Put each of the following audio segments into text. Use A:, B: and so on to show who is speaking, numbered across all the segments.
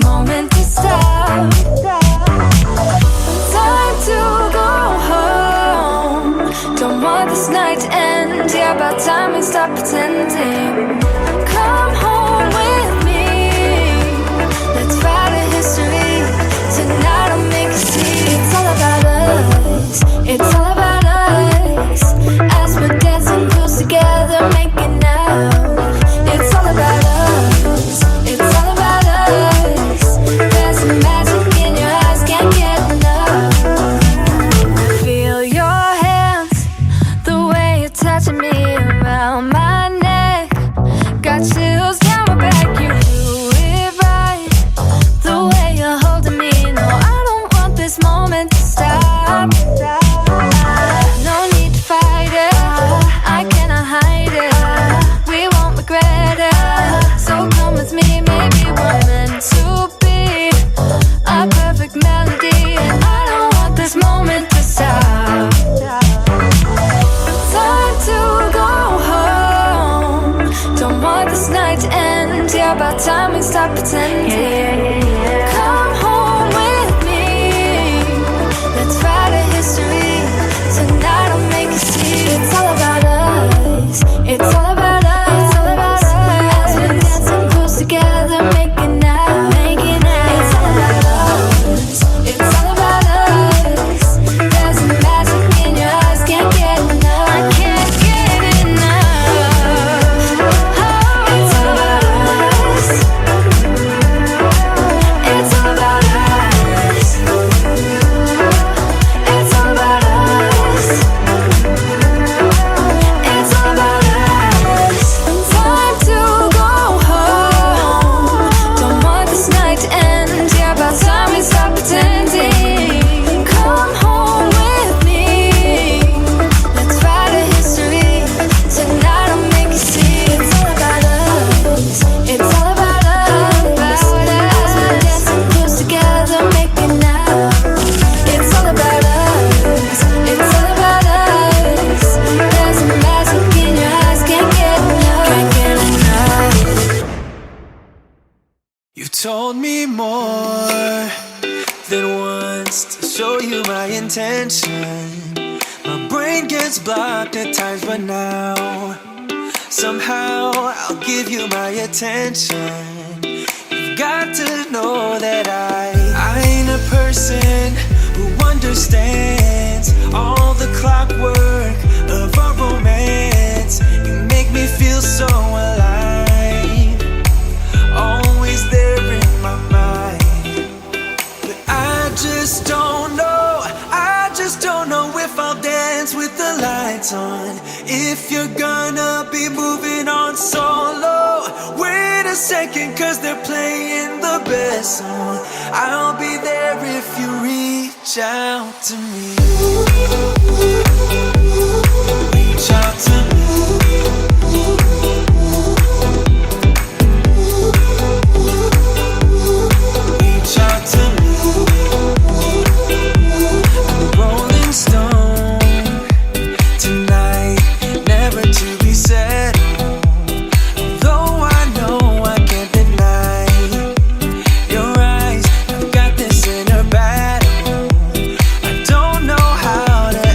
A: moment to stop. Time to go home. Don't want this night to end. Yeah, about time we stop pretending. Come home with me. Let's write a history. Tonight I'll make you see. It's all about us. It's all about us. As we're dancing close together, making out. It's all about us. It's all about us. There's some magic in your eyes, can't get enough. Feel your hands, the way you're touching me around my neck. Got chills down my back, you do it right. The way you're holding me, no, I don't want this moment to stop. No need to fight it, I cannot hide it. We won't regret it, so come with me, maybe we're meant to be. A perfect melody, and I don't want this moment to stop. Time to go home. Don't want this night to end. Yeah, about time we stop pretending. Come home with me. Let's write a history. Tonight I'll make you see. It's all about us. It's all about us. It's all about us. As we're dancing close together, making out, making out. It's all about us. It's all about us. There's some magic in your eyes, can't get enough. I can't get enough. Oh, it's all about us. It's all about us. It's all about us. It's all about us. Time to go home. Don't want this night to end. Yeah, about time we stop pretending. Come home with me. Let's write a history. Tonight I'll make you see. It's all about us. It's all about us. As we're dancing close together, making out. It's all about us. It's all about us. There's a magic in your eyes, can't get enough. Can't get enough.
B: You've told me more than once to show you my intention. My brain gets blocked at times, but now somehow I'll give you my attention. You've got to know that I ain't a person who understands all the clockwork of our romance. You make me feel so alive, always there in my mind. But I just don't know, I just don't know if I'll dance with the lights on. If you're gonna be moving on solo, wait a second, cause they're playing the best song. I'll be there if you reach out to me. Reach out to me. Reach out to me. I'm a rolling stone tonight, never to be settled. Although I know I can't deny your eyes, I've got this inner battle. I don't know how to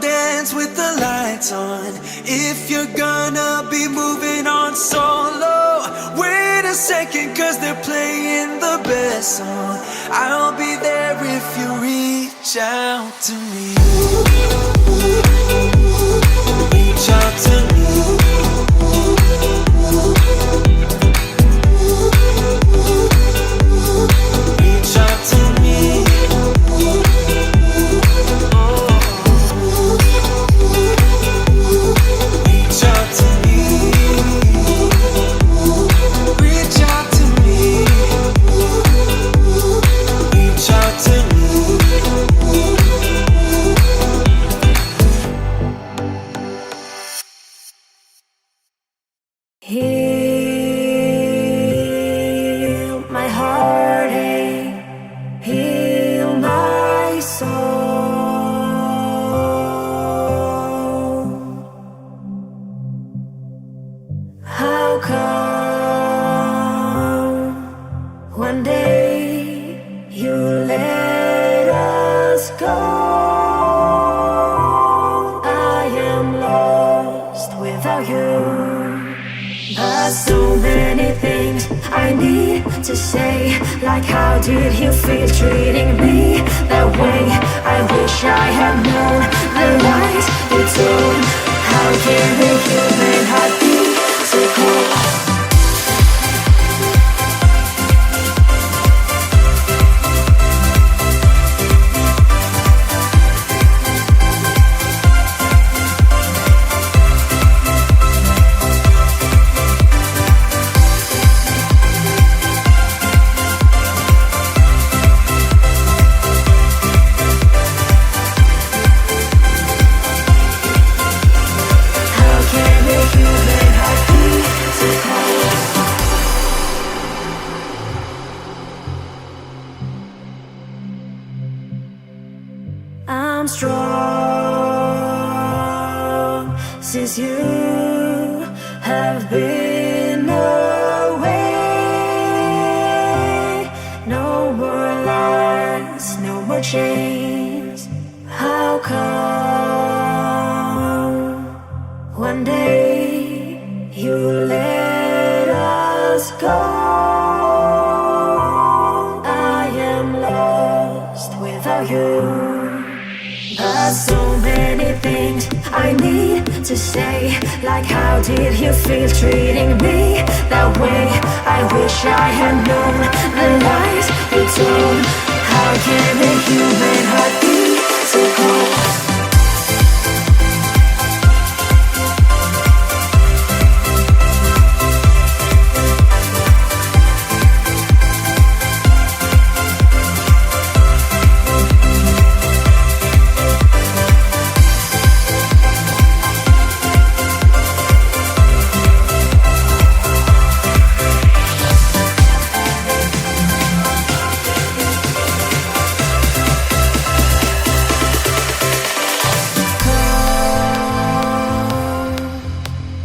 B: dance with the lights on. If you're gonna be moving on solo, wait a second, cause they're playing the best song. I'll be there if you reach out to me. Reach out to me. Reach out to me. Reach out to me. Reach out to me. Reach out to me.
A: Heal my heartache, heal my soul. How come one day you let us go? I am lost without you. But so many things I need to say, like how did you feel treating me that way? I wish I had known the lies you told. How can the human heart be so cold? I'm strong since you have been away. No more lies, no more chains. How come one day you let us go? I am lost without you. But so many things I need to say, like how did you feel treating me that way? I wish I had known the lies you told. How can the human heart be so cold?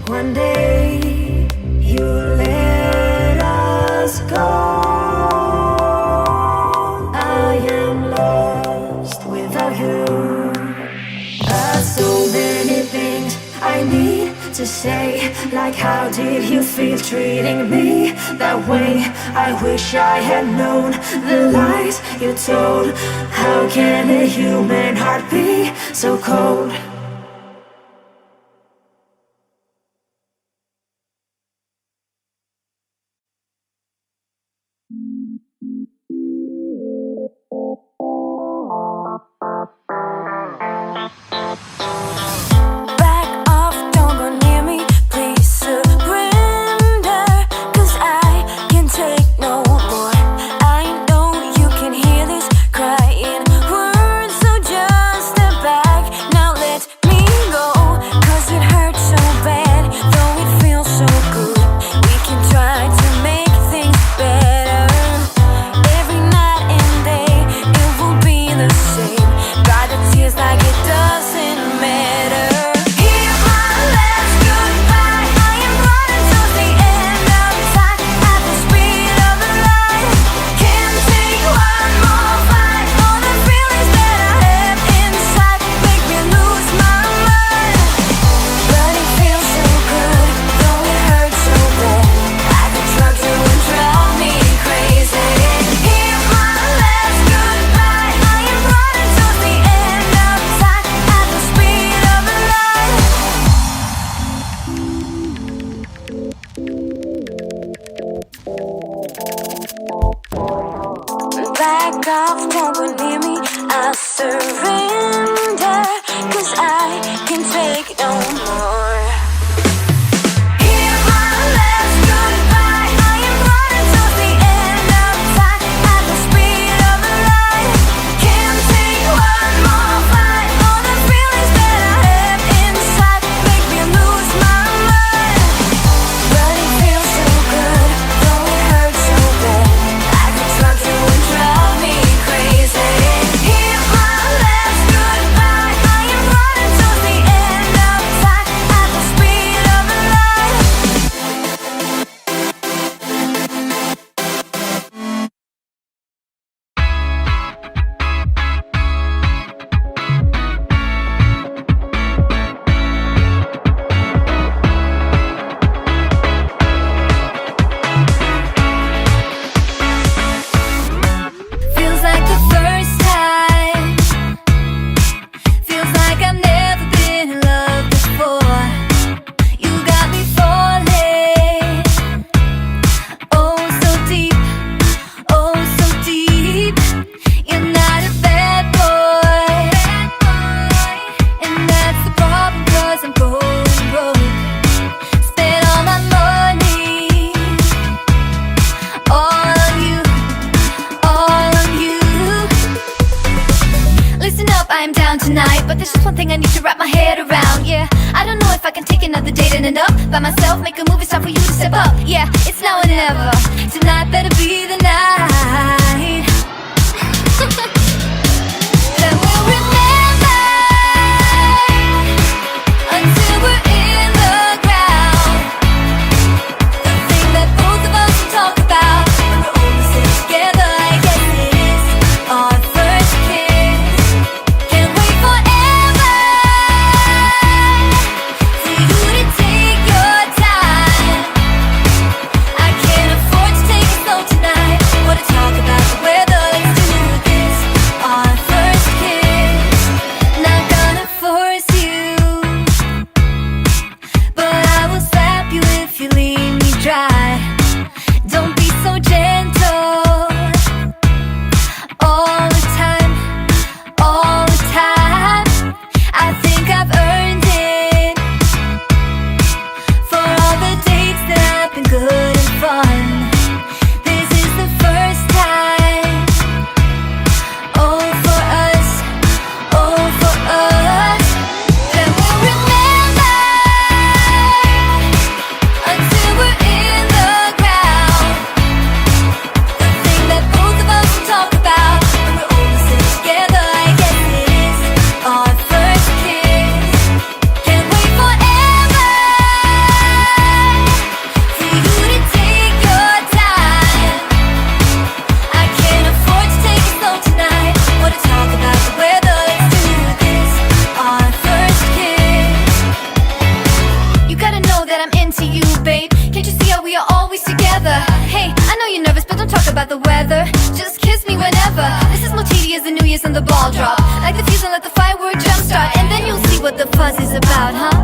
A: One day you let us go. I am lost without you. But so many things I need to say, like how did you feel treating me that way? I wish I had known the lies you told. How can a human heart be so cold?
C: Crying words, so just step back now. Let
A: head around. Yeah, I don't know if I can take another date and end up by myself. Make a movie, it's time for you to step up. Yeah, it's now or never. Tonight better be the night. Then we'll remember until we're in the ground. The thing that both of us will talk about when we're older, sit together. I guess it is our first kiss. Can't wait forever for you to take your time. I can't afford to take it slow tonight. Wanna talk about the weather? Let's do this. Our first kiss. Not gonna force you, but I will slap you if you leave me dry. Don't be so gentle. All the time, all the time. I think I've earned it for all the dates that have been good and fun. This is the first time. Oh, for us, oh, for us. Then we'll remember until we're in the ground. The thing that both of us will talk about when we're older, sit together. I guess it is our first kiss. Can't wait forever for you to take your time. I can't afford to take it slow tonight. Wanna talk about the weather? Let's do this. Our first kiss. You gotta know that I'm into you, babe. Can't you see how we are always together? Hey, I know you're nervous, but don't talk about the weather. Just kiss me whenever. This is more tedious as the New Year's and the ball drop. Like the fuse and let the firework jumpstart, and then you'll see what the fuss is about, huh?